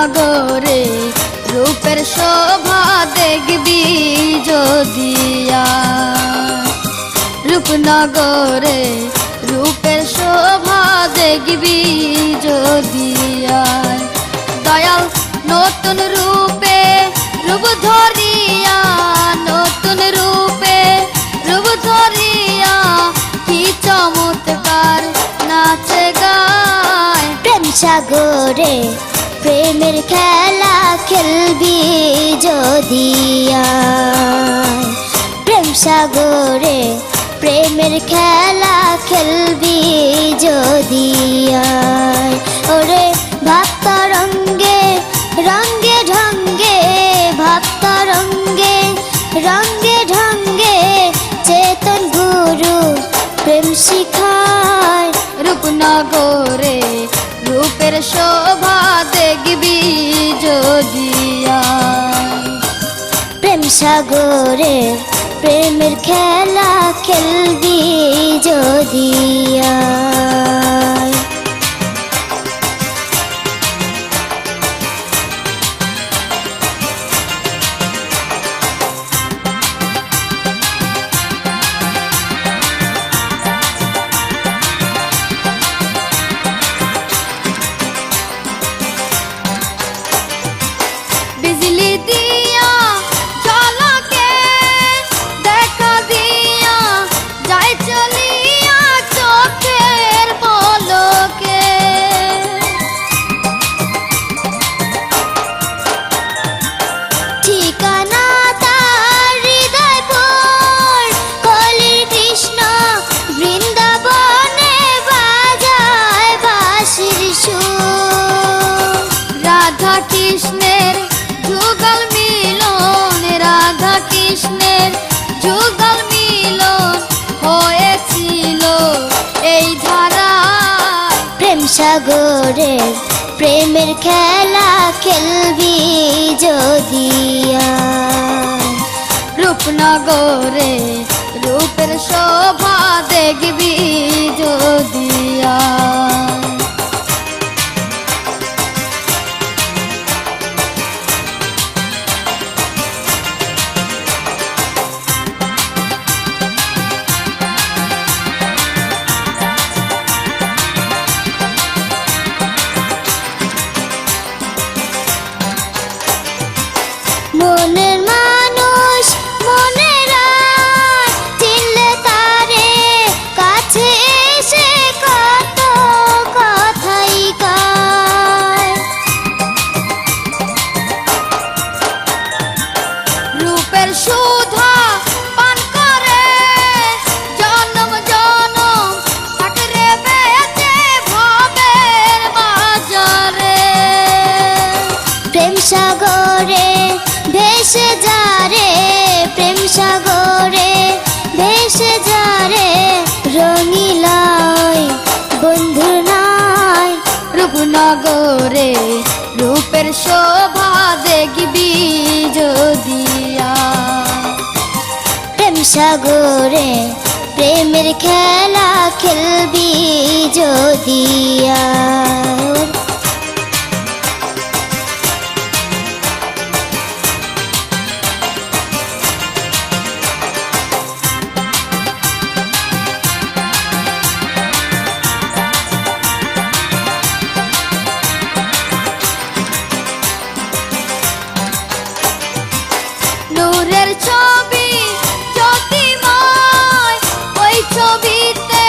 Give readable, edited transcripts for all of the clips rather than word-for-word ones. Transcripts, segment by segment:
রূপনগরে রূপের শোভা দেখবি যদি রূপনগরে রূপের শোভা দেখবি যদি দয়াল নতুন রূপে রূপ ধরিয়া নতুন রূপে রূপ ধরিয়া কি চমৎকার নাচে গায় প্রেম সাগরে প্রেমের খেলা খেলবি যদি প্রেম সাগরে প্রেমের খেলা খেলবি যদি ওরে ভাবতা রঙ্গে রঙ্গে ঢঙ্গে ভাবতা রঙ্গে রঙ্গে ঢঙ্গে চেতন গুরু প্রেম শিখায় রূপনগরে রূপের শোভা দেখবি যদি প্রেম সাগরে প্রেমের খেলা খেলবি যদি बिजली दिया झलके देखा दिया जाए चलिया चोखेर पलके ঠিকানা তার হৃদয়পুর কলির কৃষ্ণ বৃন্দাবনে বাজায় বাঁশির সুর राधा कृष्णेर जुगल मिलन राधा कृष्णेर जुगल मिलन হয়েছিল এই ধারায় প্রেম সাগরে প্রেমের খেলা খেলবি যদি রূপনগরে রূপের শোভা দেখবি যদি মনের মানুষ মনের আর চিনলে তারে কাছে এসে কত কথাই কয় রূপের সুধা পান করে জনম জনম থাকরে বেঁচে ভবের বাজারে প্রেম সাগরে ভেসে যারে প্রেম সাগরে ভেসে যারে রঙিলায় বন্ধু নাই রূপনগরে রূপের শোভা দেখবি যদি প্রেম সাগরে প্রেমের খেলা খেলবি যদি নূরের ছবি জ্যোতির্ময় ওই ছবিতে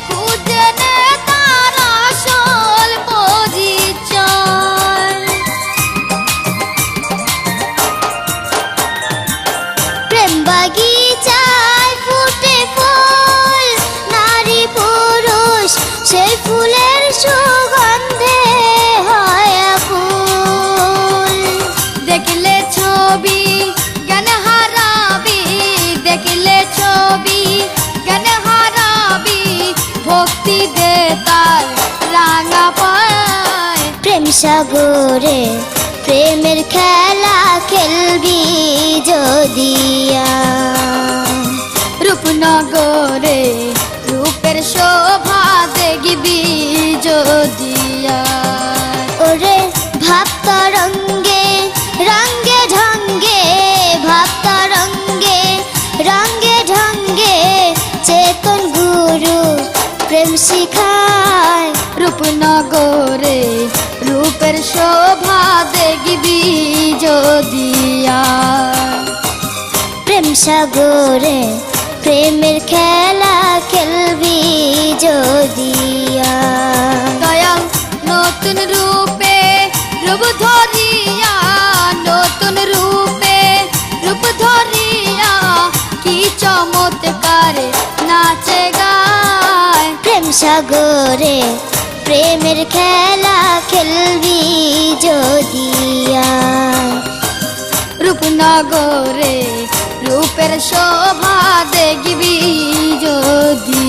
খুঁজে নে তার আসল পরিচয় প্রেম বাগিচায় ফুটে ফুল নারী পুরুষ সেই ফুলের সুগন্ধে হয় আকুল দেখলে ছবি জ্ঞান হারাবি দেখলে ছবি জ্ঞান হারাবি ভক্তি দে তার রাঙা পায় প্রেম সাগরে প্রেমের খেলা খেলবি যদি রূপনগরে রূপের শোভা দেখবি যদি ওরে ভাবতার প্রেম শিখায় রূপনগরে রূপের শোভা দেখবি যদি আয়। প্রেম সাগরে প্রেমের খেলা খেলবি যদি আয়। দয়াল নতুন রূপে রূপ ধরিয়া, নতুন রূপে রূপ ধরিয়া কি চমৎকার নাচে গায়। প্রেম সাগরে প্রেমের খেলা খেলবি যদি আয়। রূপনগরে রূপের শোভা দেখবি যদি